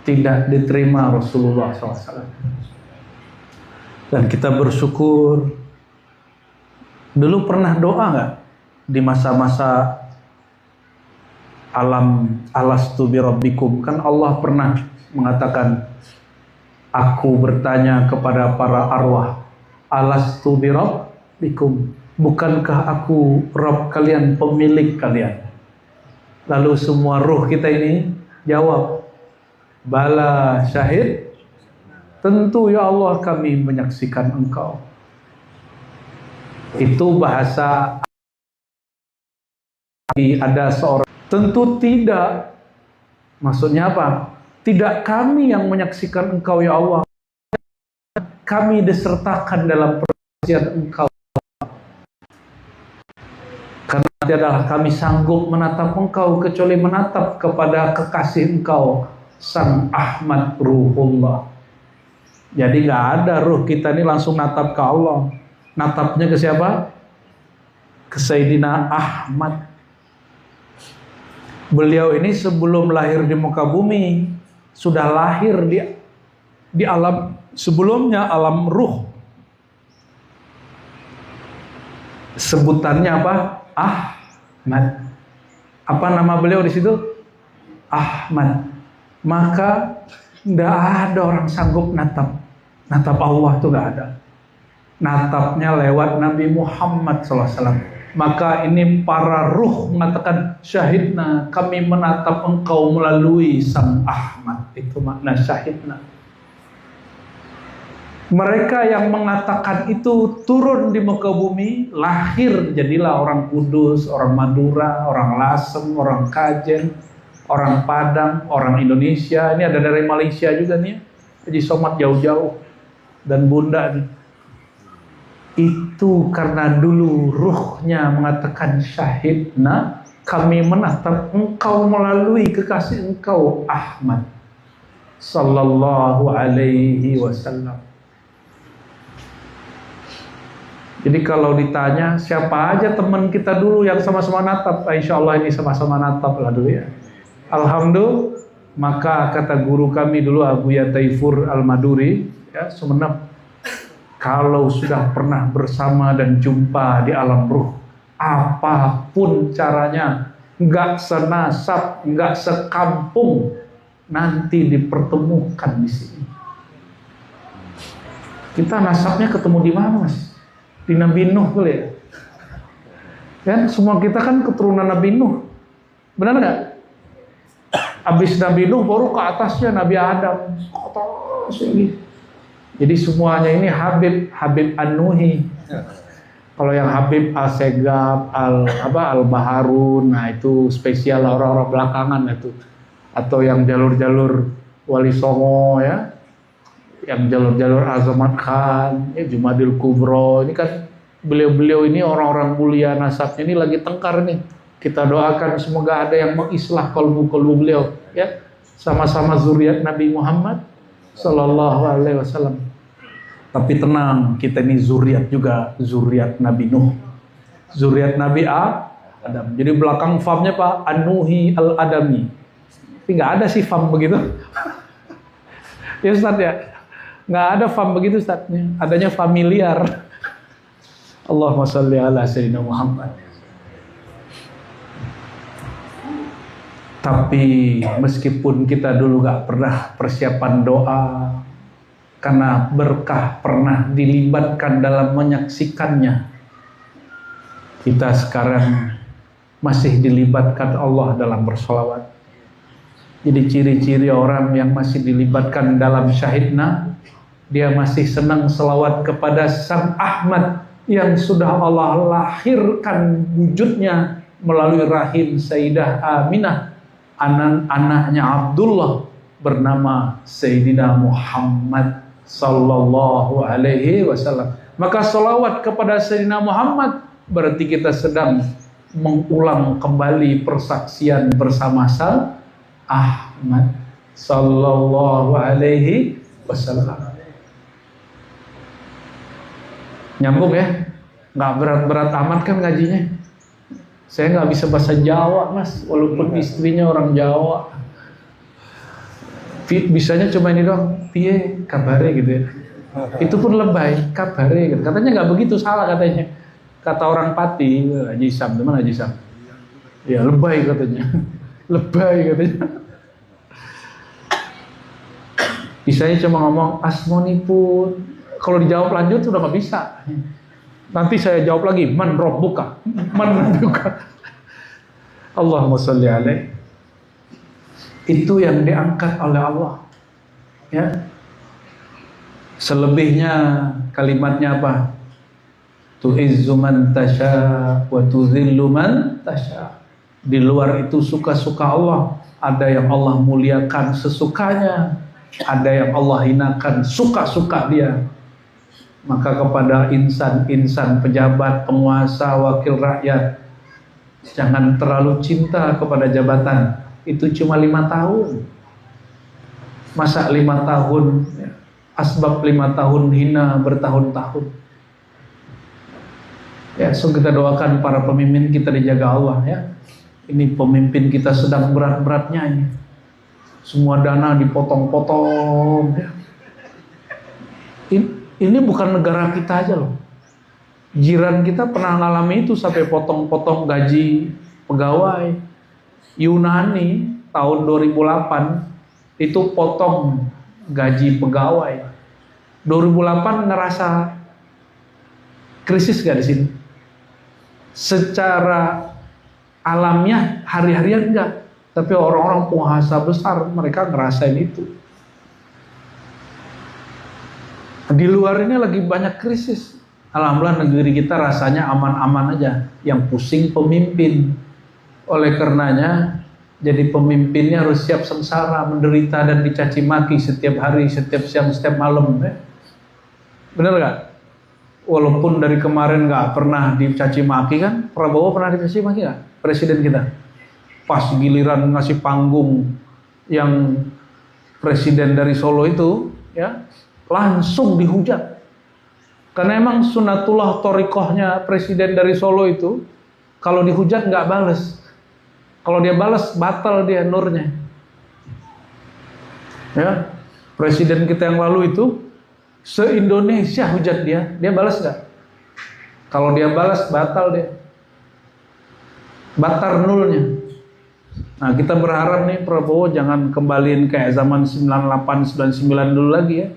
tidak diterima Rasulullah SAW. Dan kita bersyukur. Dulu pernah doa nggak di masa-masa alam alastu birabbikum? Kan Allah pernah mengatakan, aku bertanya kepada para arwah, alastu birabbikum, bukankah aku Rabb kalian, pemilik kalian? Lalu semua ruh kita ini jawab, bala syahid, tentu ya Allah kami menyaksikan Engkau. Itu bahasa. Ada seorang, tentu tidak. Maksudnya apa? Tidak kami yang menyaksikan Engkau ya Allah, kami disertakan dalam persaksian Engkau. Karena tidaklah kami sanggup menatap Engkau kecuali menatap kepada kekasih Engkau, Sang Ahmad Ruhullah. Jadi nggak ada ruh kita ini langsung natap ke Allah. Natapnya ke siapa? ke Sayyidina Ahmad. Beliau ini sebelum lahir di muka bumi sudah lahir di alam sebelumnya, alam ruh. Sebutannya apa? Ahmad. Apa nama beliau di situ? Ahmad. Maka tidak ada orang sanggup natap Allah itu nggak ada. Natapnya lewat Nabi Muhammad SAW. Maka ini para ruh mengatakan, syahidna, kami menatap engkau melalui sang Ahmad. Itu makna syahidna. Mereka yang mengatakan itu turun di muka bumi, lahir jadilah orang Kudus, orang Madura, orang Lasem, orang Kajen, orang Padang, orang Indonesia. Ini ada dari Malaysia juga nih, Haji Somad jauh-jauh, dan Bunda nih. Itu karena dulu ruhnya mengatakan syahidna, kami menatap engkau melalui kekasih engkau Ahmad sallallahu alaihi wasallam. Jadi kalau ditanya siapa aja teman kita dulu yang sama-sama natap, insya Allah ini sama-sama natap lah dulu ya. Alhamdulillah. Maka kata guru kami dulu Abu Ya Taifur Al-Maduri ya, Sumenep, kalau sudah pernah bersama dan jumpa di alam ruh, apapun caranya, nggak senasab, nggak sekampung, nanti dipertemukan di sini. Kita nasabnya ketemu di mana, Mas? Di Nabi Nuh kali ya? Ya, semua kita kan keturunan Nabi Nuh. Benar nggak? Habis Nabi Nuh baru ke atasnya Nabi Adam. Atas ini. Jadi semuanya ini Habib An-Nuhi. Kalau yang Habib Al-Segab, Al-Baharun, nah itu spesial orang-orang belakangan itu. Atau yang jalur-jalur Wali Songo ya. Yang jalur-jalur Azamat Khan, ya, Jumadil Kubro, ini kan beliau-beliau ini orang-orang mulia nasabnya ini lagi tengkar nih. Kita doakan semoga ada yang mengislah kalbu-kalbu beliau, ya, sama-sama zuriat Nabi Muhammad Sallallahu Alaihi Wasallam. Tapi tenang, kita ini zuriat juga, zuriat Nabi Nuh, zuriat Nabi Adam. Jadi belakang famnya Pak An-Nuhi Al-Adami. Tapi nggak ada sih fam begitu. Ya Ustaz ya. Nggak ada fam begitu Ustaznya, adanya familiar. Allahumma sholli ala sayyidina Muhammad. Tapi meskipun kita dulu nggak pernah persiapan doa, karena berkah pernah dilibatkan dalam menyaksikannya, kita sekarang masih dilibatkan Allah dalam bersolawat. Jadi ciri-ciri orang yang masih dilibatkan dalam syahidna, dia masih senang selawat kepada Sang Ahmad yang sudah Allah lahirkan wujudnya melalui rahim Sayyidah Aminah, anaknya Abdullah bernama Sayyidina Muhammad sallallahu alaihi wasallam. Maka selawat kepada Sayyidina Muhammad berarti kita sedang mengulang kembali persaksian bersama Sang Ahmad sallallahu alaihi wasallam. Nyambung ya, nggak berat-berat amat kan ngajinya. Saya nggak bisa bahasa Jawa Mas, walaupun istrinya orang Jawa. Bisanya cuma ini doang, piye kabare gitu ya. Itu pun lebay, kabare gitu. Katanya nggak begitu, salah katanya. Kata orang Pati, Haji Sam, teman Haji Sam. Ya lebay katanya, lebay katanya. Bisanya cuma ngomong asmonipun. Kalau dijawab lanjut sudah nggak bisa. Nanti saya jawab lagi, man rabbuka, man rabbuka. Allahumma sholli alaihi. Itu yang diangkat oleh Allah. Ya. Selebihnya kalimatnya apa? Tu'izzu man tasya wa tuzillu man tasya. Di luar itu suka-suka Allah. Ada yang Allah muliakan sesukanya, ada yang Allah hinakan suka-suka dia. Maka kepada insan-insan, pejabat, penguasa, wakil rakyat, jangan terlalu cinta kepada jabatan. Itu cuma 5 tahun. Masa 5 tahun, asbab 5 tahun hina bertahun-tahun. Ya, so kita doakan para pemimpin kita dijaga Allah ya. Ini pemimpin kita sedang berat-beratnya ini. Semua dana dipotong-potong ya. Ini bukan negara kita aja loh. Jiran kita pernah ngalami itu sampai potong-potong gaji pegawai. Yunani tahun 2008 itu potong gaji pegawai. 2008 ngerasa krisis gak di sini? Secara alamiah hari-harian enggak, tapi orang-orang penguasa besar mereka ngerasain itu. Di luar ini lagi banyak krisis. Alhamdulillah negeri kita rasanya aman-aman aja. Yang pusing pemimpin. Oleh karenanya jadi pemimpinnya harus siap sengsara, menderita dan dicaci maki setiap hari, setiap siang, setiap malam. Bener gak? Walaupun dari kemarin gak pernah dicaci maki kan, Prabowo pernah dicaci maki gak? Presiden kita. Pas giliran ngasih panggung yang presiden dari Solo itu, ya langsung dihujat. Karena emang sunatullah torikohnya presiden dari Solo itu, kalau dihujat gak bales. Kalau dia balas, batal dia nurnya. Ya, presiden kita yang lalu itu se-Indonesia hujat dia balas gak? Kalau dia balas, batal dia. Batar nulnya. Nah, kita berharap nih Prabowo jangan kembaliin kayak zaman 98, 99 dulu lagi ya.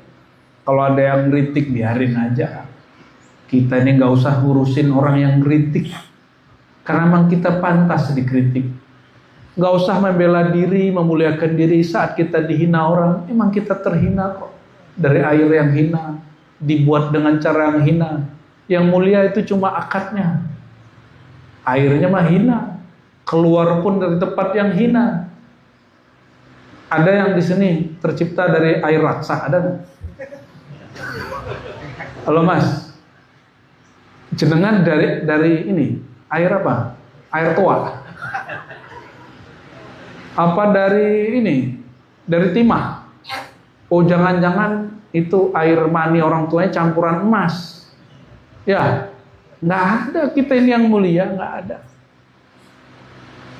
Kalau ada yang kritik, biarin aja. Kita ini gak usah ngurusin orang yang kritik. Karena memang kita pantas dikritik. Gak usah membela diri, memuliakan diri saat kita dihina orang. Emang kita terhina kok. Dari air yang hina, dibuat dengan cara yang hina. Yang mulia itu cuma akadnya. Airnya mah hina, keluar pun dari tempat yang hina. Ada yang di sini tercipta dari air raksa, ada nggak? Halo Mas, jenengan dari ini air apa? Air tua? Apa dari ini? Dari timah? Oh jangan-jangan itu air mani orang tuanya campuran emas. Ya, nggak ada kita ini yang mulia, nggak ada.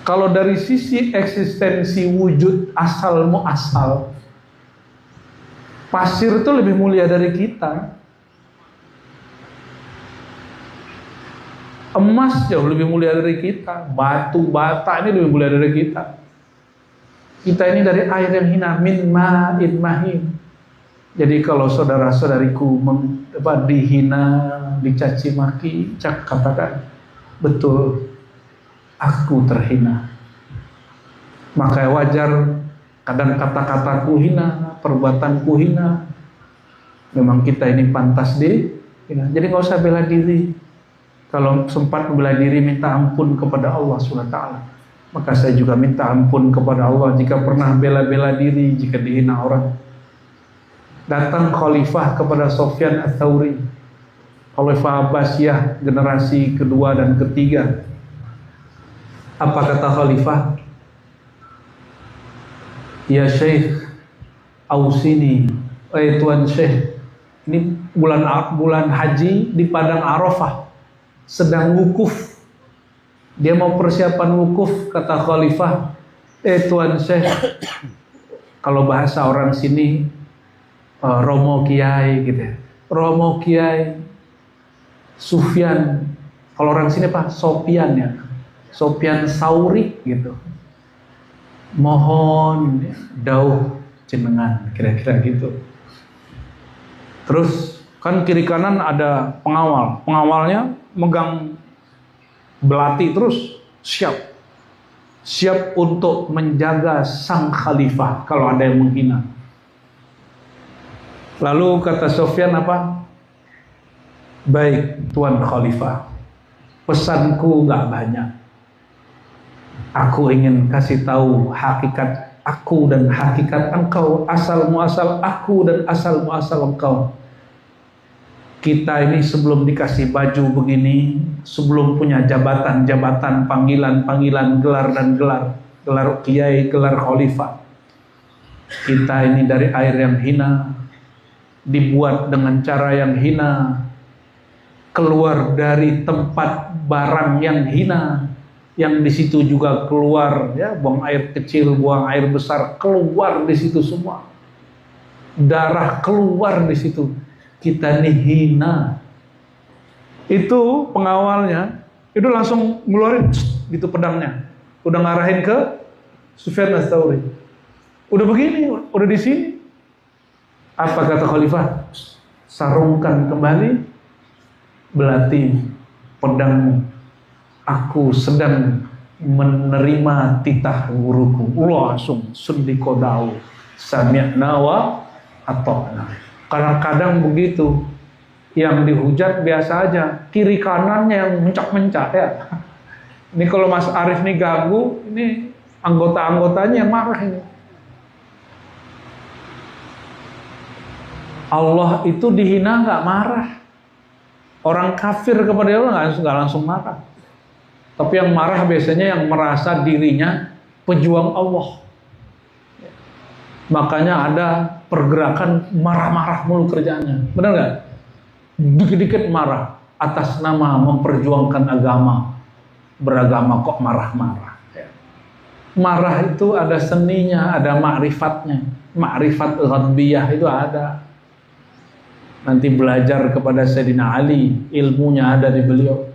Kalau dari sisi eksistensi wujud asal muasal, pasir itu lebih mulia dari kita. Emas jauh lebih mulia dari kita. Batu bata ini lebih mulia dari kita. Kita ini dari air yang hina, min ma'in mahin. Jadi kalau saudara-saudariku dihina, dicaci maki, katakan betul, aku terhina. Maka wajar kadang kata-kataku hina, perbuatanku hina. Memang kita ini pantas dihina. Jadi nggak usah bela diri. Kalau sempat bela diri, minta ampun kepada Allah SWT. Maka saya juga minta ampun kepada Allah jika pernah bela-bela diri, jika dihina orang. Datang khalifah kepada Sufyan Ats-Tsauri, Khalifah Abbasiyah generasi kedua dan ketiga. Apa kata khalifah? Ya Syekh, ausini, tuan Syekh, ini bulan haji di padang Arafah, sedang wukuf. Dia mau persiapan wukuf, kata khalifah, tuan Syekh, kalau bahasa orang sini Romo Kiai gitu ya. Romo Kiai Sufyan, kalau orang sini apa? Sofyan ya. Sofyan Sauri gitu. Mohon dauh jenengan, kira-kira gitu. Terus kan kiri kanan ada pengawal. Pengawalnya megang belati terus, siap untuk menjaga sang khalifah kalau ada yang menghina. Lalu kata Sufyan apa? Baik tuan khalifah, pesanku gak banyak. Aku ingin kasih tahu hakikat aku dan hakikat engkau, asal muasal aku dan asal muasal engkau. Kita ini sebelum dikasih baju begini, sebelum punya jabatan-jabatan, panggilan-panggilan, gelar dan gelar, gelar kiai, gelar khalifah, kita ini dari air yang hina, dibuat dengan cara yang hina, keluar dari tempat barang yang hina, yang di situ juga keluar ya, buang air kecil, buang air besar, keluar di situ semua. Darah keluar di situ. Kita nih hina. Itu pengawalnya, itu langsung ngeluarin gitu pedangnya. Udah ngarahin ke Sufyan Ats-Tsauri. Udah begini, udah di sini. Apa kata khalifah? Sarungkan kembali belati pedangmu. Aku sedang menerima titah guruku. Langsung sendikodau. Sami'na wa ata'na. Kadang-kadang begitu. Yang dihujat biasa aja. Kiri kanannya yang mencak-mencak ya. Ini kalau Mas Arief nih ganggu, ini anggota-anggotanya yang marah ini. Allah itu dihina nggak marah. Orang kafir kepada Allah nggak langsung marah. Tapi yang marah biasanya yang merasa dirinya pejuang Allah. Makanya ada pergerakan marah-marah mulu kerjaannya. Benar nggak? Dikit-dikit marah atas nama memperjuangkan agama. Beragama kok marah-marah. Marah itu ada seninya, ada ma'rifatnya. Ma'rifat ghadbiyah itu ada. Nanti belajar kepada Sayyidina Ali, ilmunya ada di beliau.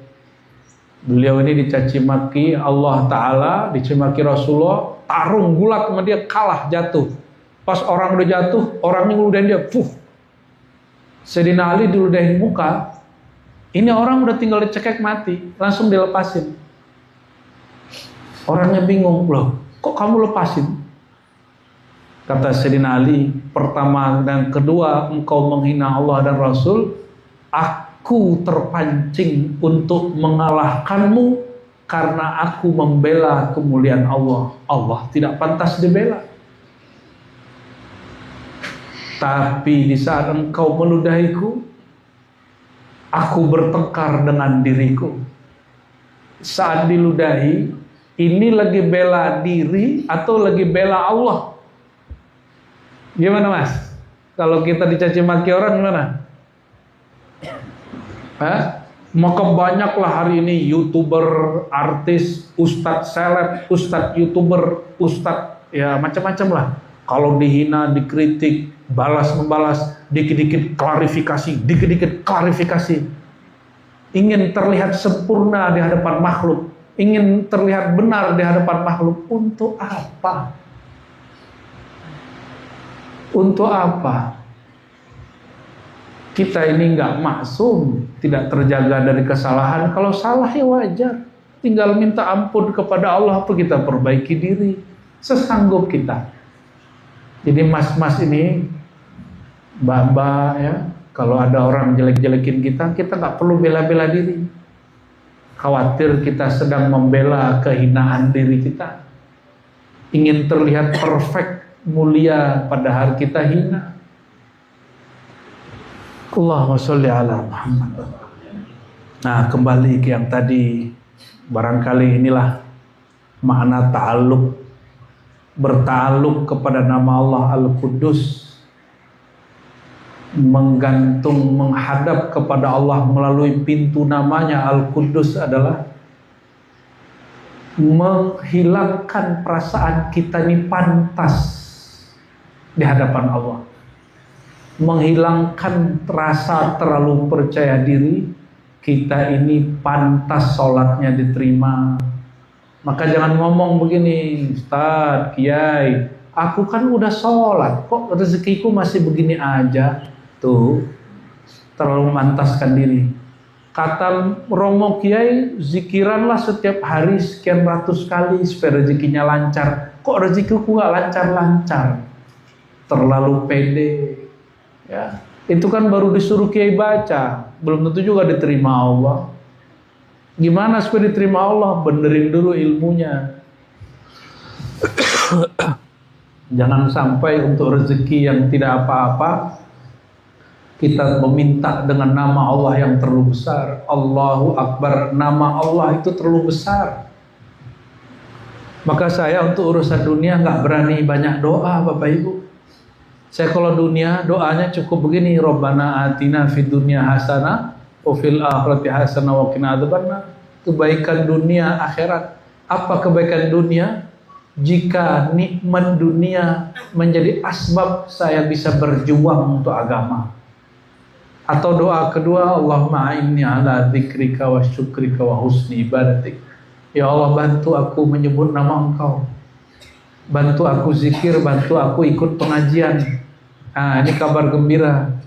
Beliau ini dicaci maki Allah Ta'ala, dicaci maki Rasulullah, tarung gulat sama dia, kalah jatuh. Pas orang udah jatuh, orangnya ngeludahin dia, Sayyidina Ali diludahin muka, ini orang udah tinggal dicekek mati, langsung dilepasin. Orangnya bingung, loh kok kamu lepasin? Kata Sayyidina Ali, pertama dan kedua engkau menghina Allah dan Rasul, aku terpancing untuk mengalahkanmu karena aku membela kemuliaan Allah. Allah tidak pantas dibela. Tapi di saat engkau meludahiku, aku bertengkar dengan diriku. Saat diludahi, ini lagi bela diri atau lagi bela Allah? Gimana Mas? Kalau kita dicaci maki orang gimana? Maka banyaklah hari ini YouTuber, artis, ustadz seleb, ustadz YouTuber, ustadz ya macam-macam lah. Kalau dihina, dikritik, balas-membalas, dikit-dikit klarifikasi. Ingin terlihat sempurna di hadapan makhluk, ingin terlihat benar di hadapan makhluk. Untuk apa? Untuk apa? Kita ini nggak maksum, tidak terjaga dari kesalahan. Kalau salah ya wajar, tinggal minta ampun kepada Allah, apa kita perbaiki diri sesanggup kita. Jadi mas-mas ini, mbak-mbak ya, kalau ada orang jelek-jelekin kita nggak perlu bela-bela diri. Khawatir kita sedang membela kehinaan diri kita. Ingin terlihat perfect, mulia, padahal kita hina. Allahumma sholli ala Muhammad. Nah, kembali ke yang tadi, barangkali inilah makna ta'alluq. Berta'alluq kepada nama Allah Al-Quddus, menggantung, menghadap kepada Allah melalui pintu namanya Al-Quddus adalah menghilangkan perasaan kita ini pantas di hadapan Allah, menghilangkan rasa terlalu percaya diri kita ini pantas sholatnya diterima. Maka jangan ngomong begini, Ustaz, Kiai, aku kan udah sholat, kok rezekiku masih begini aja. Tuh, terlalu mantaskan diri. Kata Romo Kiai, zikiranlah setiap hari sekian ratus kali supaya rezekinya lancar. Kok rezekiku gak lancar-lancar? Terlalu pede. Ya, itu kan baru disuruh Kiai baca, belum tentu juga diterima Allah. Gimana supaya diterima Allah? Benerin dulu ilmunya. Jangan sampai untuk rezeki yang tidak apa-apa kita meminta dengan nama Allah yang terlalu besar. Allahu Akbar, nama Allah itu terlalu besar. Maka saya untuk urusan dunia nggak berani banyak doa, Bapak Ibu. Saya kalau dunia doanya cukup begini, Rabbana atina fid dunya hasanah wa fil akhirati hasanah wa qina adzabannar. Kebaikan dunia akhirat. Apa kebaikan dunia? Jika nikmat dunia menjadi asbab saya bisa berjuang untuk agama. Atau doa kedua, Allahumma a'inni ala dzikrika wa syukrika wa husni ibadatik. Ya Allah, bantu aku menyebut nama Engkau. Bantu aku zikir, bantu aku ikut pengajian. Nah, ini kabar gembira.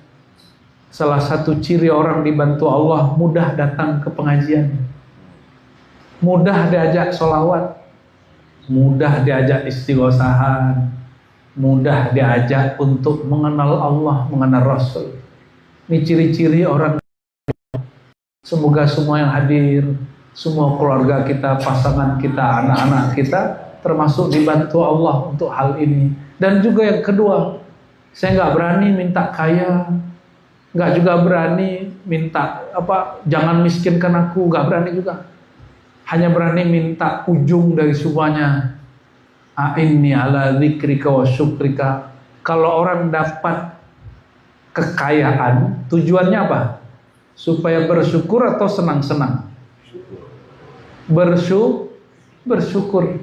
Salah satu ciri orang dibantu Allah, mudah datang ke pengajian. Mudah diajak sholawat. Mudah diajak istighosahan. Mudah diajak untuk mengenal Allah, mengenal Rasul. Ini ciri-ciri orang. Semoga semua yang hadir, semua keluarga kita, pasangan kita, anak-anak kita, termasuk dibantu Allah untuk hal ini. Dan juga yang kedua, saya nggak berani minta kaya, nggak juga berani minta jangan miskinkan aku, nggak berani juga. Hanya berani minta ujung dari semuanya. A'inni ala dzikrika wa syukrika. Kalau orang dapat kekayaan, tujuannya apa? Supaya bersyukur atau senang-senang? Bersyukur.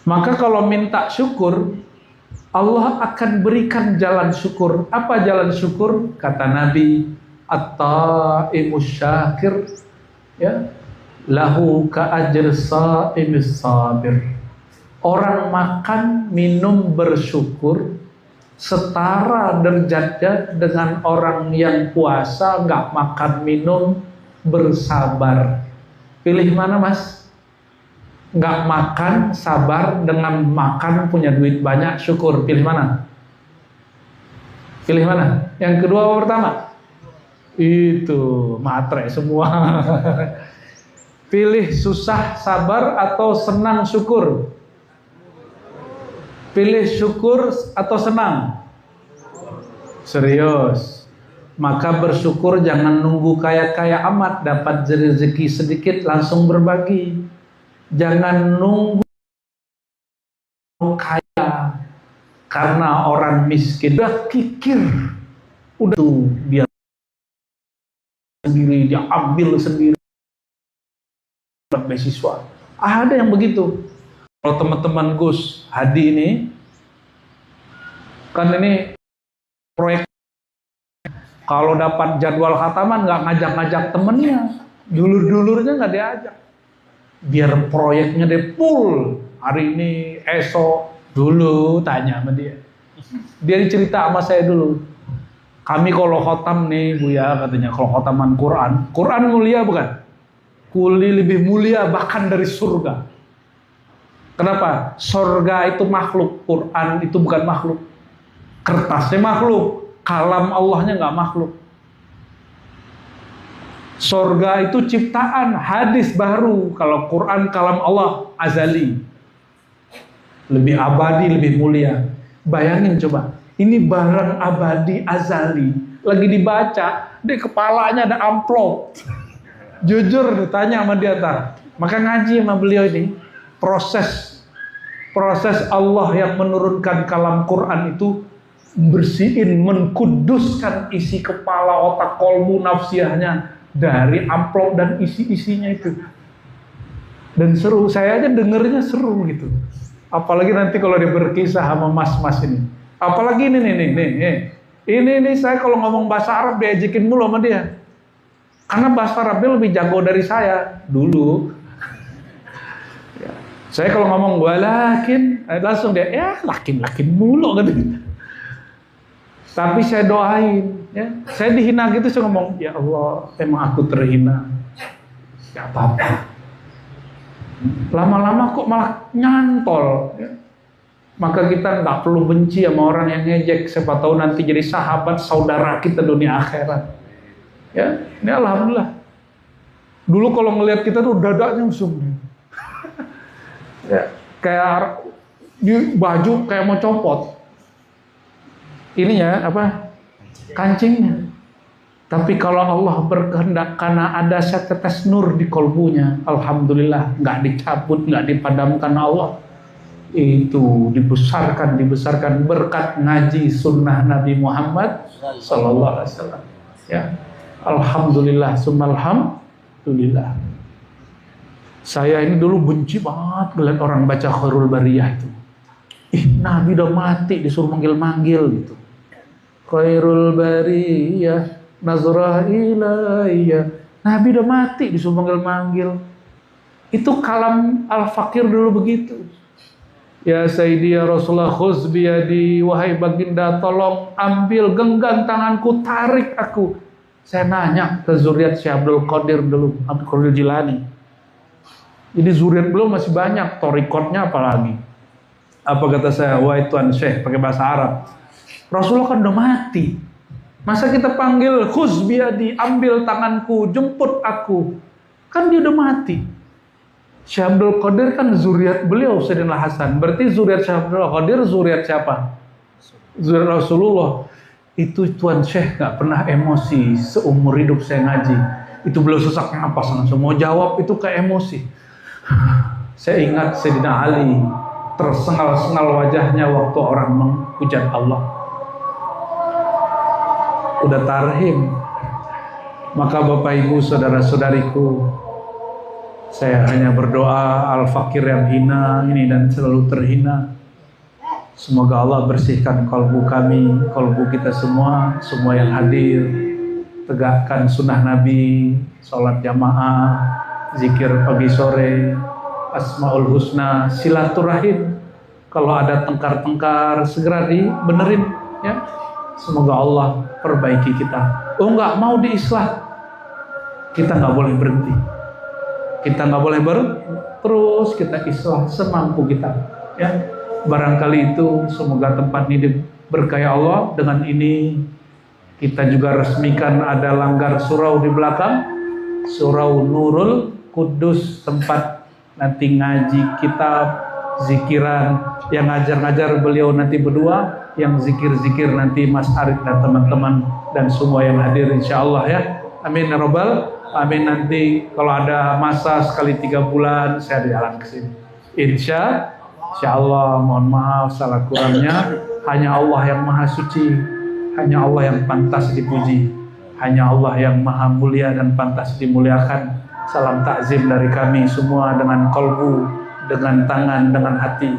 Maka kalau minta syukur, Allah akan berikan jalan syukur. Apa jalan syukur? Kata Nabi, at-ta'imus syakir, ya, lahu ka'ajr sa'imis sabir. Orang makan, minum, bersyukur setara derajatnya dengan orang yang puasa, nggak makan, minum, bersabar. Pilih mana, Mas? Nggak makan, sabar, dengan makan, punya duit banyak, syukur. Pilih mana? Pilih mana? Yang kedua apa pertama? Itu matre semua. Pilih susah, sabar, atau senang, syukur? Pilih syukur atau senang? Serius. Maka bersyukur, jangan nunggu kaya-kaya amat, dapat rezeki sedikit langsung berbagi. Jangan nunggu kaya karena orang miskin. Udah kikir, udah tuh dia sendiri, dia ambil sendiri beasiswa. Ada yang begitu. Kalau teman-teman Gus Hadi ini, kan ini proyek, kalau dapat jadwal khataman nggak ngajak-ngajak temennya, dulur-dulurnya nggak diajak, biar proyeknya dia full. Hari ini, esok, dulu tanya sama dia. Dia cerita sama saya dulu. Kami kalau khotam nih Buya, katanya kalau khotaman Quran mulia bukan? Kuli lebih mulia bahkan dari surga. Kenapa? Surga itu makhluk, Quran itu bukan makhluk. Kertasnya makhluk, kalam Allahnya nggak makhluk. Surga itu ciptaan, hadis baru. Kalau Quran kalam Allah azali, lebih abadi, lebih mulia. Bayangin coba, ini barang abadi azali, lagi dibaca, di kepalanya ada amplop. Jujur ditanya sama dia tar. Maka ngaji sama beliau ini, proses Allah yang menurunkan kalam Quran itu bersihin, mengkuduskan isi kepala, otak, kolbu, nafsiyahnya dari amplop dan isi-isinya itu. Dan seru, saya aja dengernya seru gitu. Apalagi nanti kalau dia berkisah sama mas-mas ini. Apalagi ini saya kalau ngomong bahasa Arab diajakin mulu sama dia. Karena bahasa Arabnya lebih jago dari saya dulu. Saya kalau ngomong walakin, langsung dia, ya lakin mulu kan. Tapi saya doain, ya. Saya dihina gitu, saya ngomong, ya Allah, emang aku terhina. Gak apa-apa. Lama-lama kok malah nyantol. Ya. Maka kita nggak perlu benci sama orang yang ngejek. Siapa tahu nanti jadi sahabat, saudara kita dunia akhirat. Ya, ini alhamdulillah. Dulu kalau ngelihat kita tuh dadanya langsung. Ya, kayak di baju kayak mau copot. Ininya apa? Kancingnya. Tapi kalau Allah berkehendak, karena ada setetes nur di kolbunya, alhamdulillah nggak dicabut, nggak dipadamkan Allah. Itu dibesarkan berkat ngaji sunnah Nabi Muhammad Sallallahu Alaihi Wasallam. Ya, Alhamdulillah, summa alhamdulillah. Saya ini dulu benci banget ngeliat orang baca Khairul Bariyah itu. Nabi udah mati disuruh manggil-manggil gitu. Khairul Bariyah nazrah ilayya. Nabi udah mati disuruh manggil-manggil. Itu kalam Al-Fakir dulu begitu. Ya Sayyidi ya Rasulullah khuz biyadi, wahai baginda tolong ambil genggam tanganku, tarik aku. Saya nanya ke zuriat Syekh Abdul Qadir dulu, Abdul Qadir Jilani. Jadi zuriat belum masih banyak, torikotnya apalagi. Apa kata saya? Wahai Tuan Syekh, pakai bahasa Arab. Rasulullah kan udah mati. Masa kita panggil khuz biyadi, ambil tanganku, jemput aku. Kan dia udah mati. Syekh Abdul Qadir kan zuriat beliau Sayyidina Hasan. Berarti zuriat Syekh Abdul Qadir zuriat siapa? Zuriat Rasulullah. Itu Tuan Syekh gak pernah emosi seumur hidup saya ngaji. Itu beliau sesak napas langsung mau jawab itu kayak emosi. Saya ingat Sayyidina Ali tersengal-sengal wajahnya waktu orang menghujat Allah. Udah tarhim. Maka Bapak Ibu saudara-saudariku, saya hanya berdoa Al-Fakir yang hina ini dan selalu terhina. Semoga Allah bersihkan kalbu kami, kalbu kita semua yang hadir. Tegakkan sunnah Nabi, sholat jamaah, zikir pagi sore, Asmaul Husna, silaturahim. Kalau ada tengkar-tengkar segera dibenerin ya. Semoga Allah perbaiki kita. Oh nggak mau diislah, kita nggak boleh berhenti. Kita nggak boleh terus kita islah semampu kita ya. Barangkali itu semoga tempat ini diberkahi Allah. Dengan ini kita juga resmikan ada langgar surau di belakang, surau Nurul Kudus, tempat nanti ngaji kitab, zikiran, yang ngajar-ngajar beliau nanti berdua, yang zikir-zikir nanti Mas Arif dan teman-teman dan semua yang hadir insyaallah ya. Amin ya rabbal amin. Nanti kalau ada masa sekali 3 bulan saya jalan ke sini. Insyaallah. Mohon maaf salah kurangnya. Hanya Allah yang maha suci, hanya Allah yang pantas dipuji, hanya Allah yang maha mulia dan pantas dimuliakan. Salam takzim dari kami semua dengan kalbu, dengan tangan, dengan hati.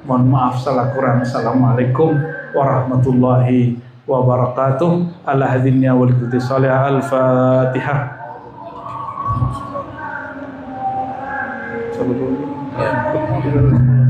Mohon maaf salah kurang. Assalamualaikum warahmatullahi wabarakatuh. Ala hadinnya walidati salih. Al-Fatihah. Salam.